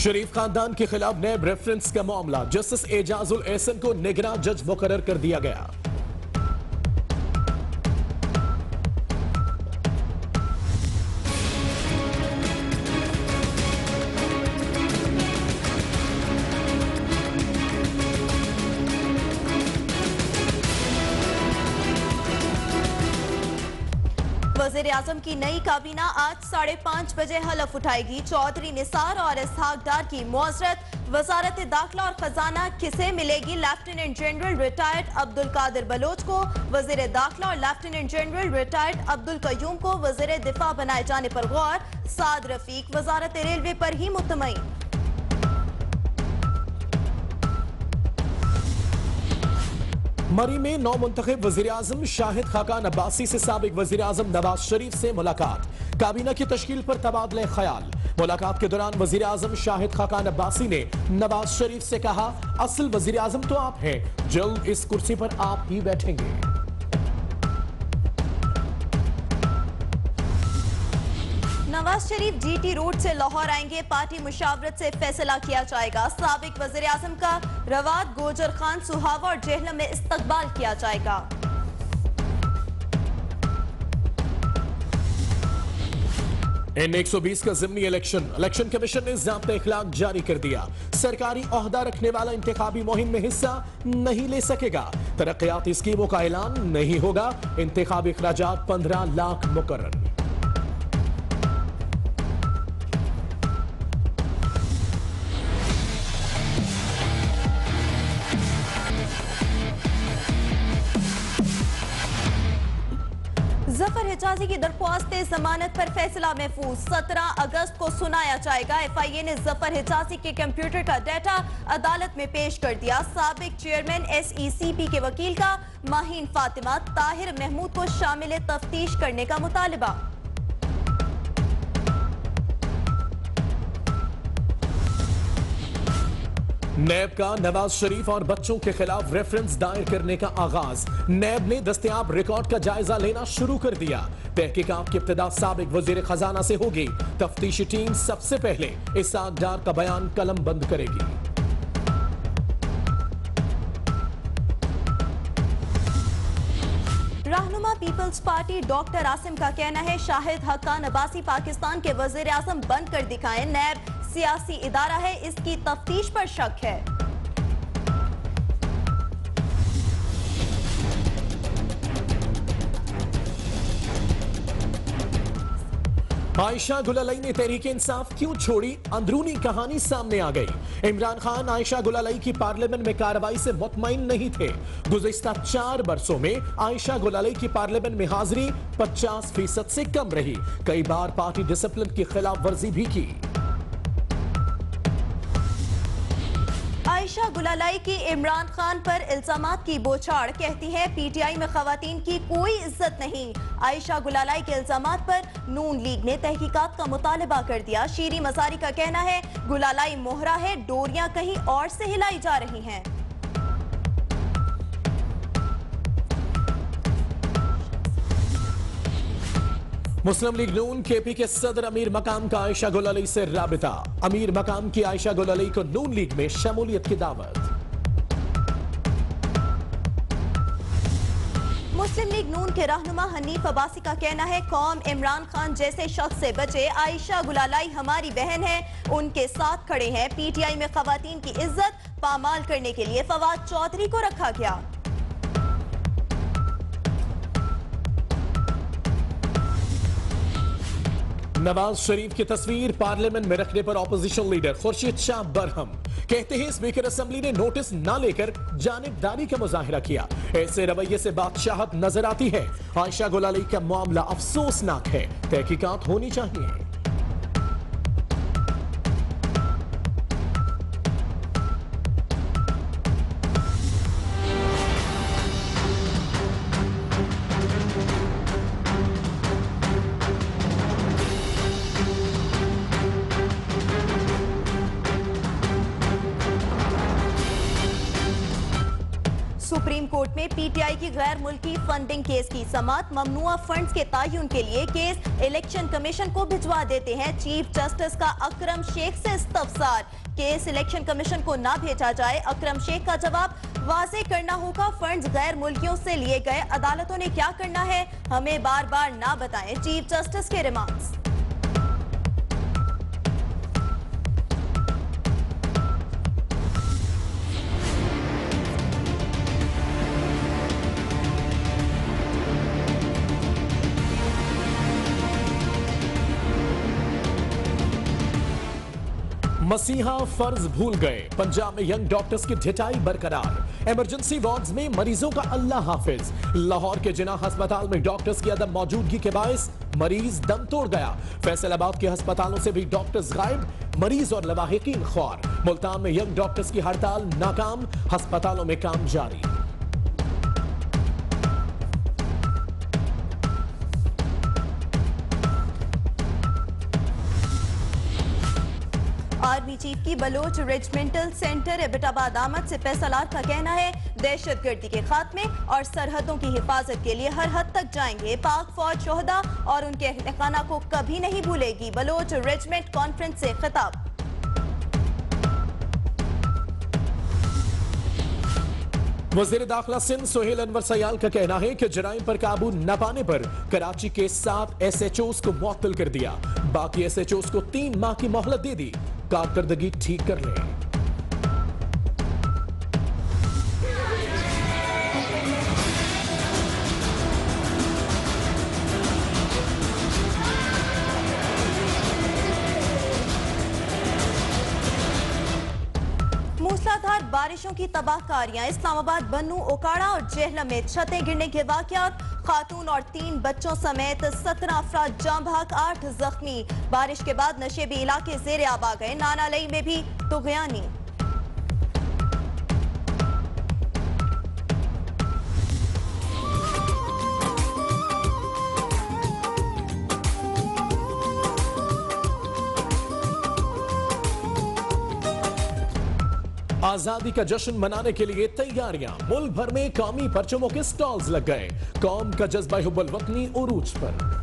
शरीफ खानदान के खिलाफ नैब रेफरेंस का मामला, जस्टिस एजाजुल एहसन को निगरान जज मुकर्रर कर दिया गया। वज़ीर आज़म की नई काबीना आज 5:30 बजे हलफ उठाएगी। चौधरी निसार और इसहाक डार की मुआज़रत। वजारत दाखिला और खजाना किसे मिलेगी? Lieutenant general retired Abdul Qadir Baloch को वज़ीर दाखिला और lieutenant general retired Abdul Qayyum को वज़ीर दिफा बनाए जाने पर गौर। साद रफीक वजारत रेलवे पर ही मुतमईन। मरी में नौ मुंतखब वज़ीर आज़म शाहिद खाकान अब्बासी से साबिक वज़ीर आज़म नवाज शरीफ से मुलाकात। काबीना की तश्कील पर तबादले ख्याल। मुलाकात के दौरान वज़ीर आज़म शाहिद खाकान अब्बासी ने नवाज शरीफ से कहा, असल वज़ीर आज़म तो आप हैं, जल्द इस कुर्सी पर आप ही बैठेंगे। नवाज शरीफ जीटी रोड से लाहौर आएंगे। पार्टी मुशावरत से फैसला किया जाएगा। साबिक वज़ीर आज़म का रवाद, गोजर खान, सुहावा और जेहलम में इस्तकबाल किया जाएगा। N120 का ज़िमनी इलेक्शन कमीशन ने ज़ाब्ता इखलाक जारी कर दिया। सरकारी ओहदा रखने वाला इंतखाबी मुहिम में हिस्सा नहीं ले सकेगा। तरक्याती स्कीमों का ऐलान नहीं होगा। इंतखाबी अखराजात 15 लाख मुकर्रर। जफर हिजाजी की दरख्वास्त जमानत पर फैसला महफूज। 17 अगस्त को सुनाया जाएगा। FIA ने जफर हिजाजी के कंप्यूटर का डाटा अदालत में पेश कर दिया। साबिक चेयरमैन SECP के वकील का माहीन फातिमा ताहिर महमूद को शामिल तफ्तीश करने का मुतालबा। नैब का नवाज शरीफ और बच्चों के खिलाफ रेफरेंस दायर करने का आगाज। नैब ने दस्तयाब रिकॉर्ड का जायजा लेना शुरू कर दिया। तहकीकात की इब्तिदा साबिक वजीर खजाना से होगी। तफ्तीशी टीम सबसे पहले इसहाक डार का बयान कलम बंद करेगी। रहनुमा पीपल्स पार्टी डॉक्टर आसिम का कहना है, शाहिद हक्कान अब्बासी पाकिस्तान के वजीर आजम बनकर दिखाएं। नैब सियासी इदारा है, इसकी तफ्तीश पर शक है। आयशा गुलालई ने तहरीक इंसाफ क्यों छोड़ी? अंदरूनी कहानी सामने आ गई। इमरान खान आयशा गुलालई की पार्लियामेंट में कार्रवाई से मुतमईन नहीं थे। गुज़िश्ता 4 बरसों में आयशा गुलालई की पार्लियामेंट में हाजिरी 50% से कम रही। कई बार पार्टी डिसिप्लिन की खिलाफ वर्जी भी की। आयशा गुलालाई की इमरान खान पर इल्जामात की बौछार। कहती है PTI में खवातीन की कोई इज्जत नहीं। आयशा गुलालाई के इल्जामात पर नून लीग ने तहकीकात का मुतालबा कर दिया। शीरी मजारी का कहना है, गुलालाई मोहरा है, डोरियां कहीं और से हिलाई जा रही हैं। मुस्लिम लीग नून KP के सदर अमीर मकाम का आयशा गुलालई से राबिता। अमीर मकाम की आयशा गुलालई को नून लीग में शमूलियत की दावत। मुस्लिम लीग नून के रहनुमा हनीफ अब्बासी का कहना है, कौम इमरान खान जैसे शख्स से बचे। आयशा गुलालाई हमारी बहन है, उनके साथ खड़े हैं। PTI में खवातीन की इज्जत पामाल करने के लिए फवाद चौधरी को रखा गया। नवाज शरीफ की तस्वीर पार्लियामेंट में रखने पर ऑपोजिशन लीडर खुर्शीद शाह बरहम। कहते हैं स्पीकर असेंबली ने नोटिस न लेकर जानिबदारी का मुजाहिरा किया। ऐसे रवैये से बादशाहत नजर आती है। आयशा गुलालई का मामला अफसोसनाक है, तहकीकात होनी चाहिए। सुप्रीम कोर्ट में पीटीआई की गैर मुल्की फंडिंग केस की समाअत। ममनुआ फंड्स के तयन के लिए केस इलेक्शन कमीशन को भिजवा देते हैं। चीफ जस्टिस का अकरम शेख से इस्तफसार, केस इलेक्शन कमीशन को ना भेजा जाए। अकरम शेख का जवाब, वाज़ेह करना होगा फंड्स गैर मुल्कियों से लिए गए, अदालतों ने क्या करना है हमें बार बार ना बताएं। चीफ जस्टिस के रिमार्क्स। मसीहा फर्ज भूल गए, पंजाब में यंग डॉक्टर्स की ढिठाई बरकरार। इमरजेंसी वार्ड्स में मरीजों का अल्लाह हाफिज। लाहौर के जिन्ना अस्पताल में डॉक्टर्स की अदम मौजूदगी के बायस मरीज दम तोड़ गया। फैसलाबाद के अस्पतालों से भी डॉक्टर्स गायब, मरीज और लवाहिकीन ख्वार। मुल्तान में यंग डॉक्टर्स की हड़ताल नाकाम, अस्पतालों में काम जारी। आर्मी चीफ की बलोच रेजिमेंटल सेंटर एबटाबाद आमद से फैसलार का कहना है दहशतगर्दी के खात्मे और सरहदों की हिफाजत के लिए हर हद तक जाएंगे। पाक फौज शोहदा और उनके अहलखाना को कभी नहीं भूलेगी। बलोच रेजिमेंट कॉन्फ्रेंस से खिताब। वज़ीर दाखिला सिंध सुहेल अनवर सयाल का कहना है कि जराइम पर काबू न पाने पर कराची के 7 SHOs को मुअत्तल कर दिया। बाकी SHOs को 3 माह की मोहलत दे दी, कारकर्दगी ठीक कर लें। मूसलाधार बारिशों की तबाहकारियां। इस्लामाबाद, बन्नू, ओकाड़ा और जेहलम में छतें गिरने के वाकयात। खातून और 3 बच्चों समेत 17 अफराद जाँ बहक, 8 जख्मी। बारिश के बाद नशेबी इलाके ज़ेरे आब आ गए। नानालई में भी तुग़यानी। आजादी का जश्न मनाने के लिए तैयारियां। मुल्क भर में कौमी परचमों के स्टॉल्स लग गए। कौम का जज्बा हुब्बुल वतनी उरूज पर।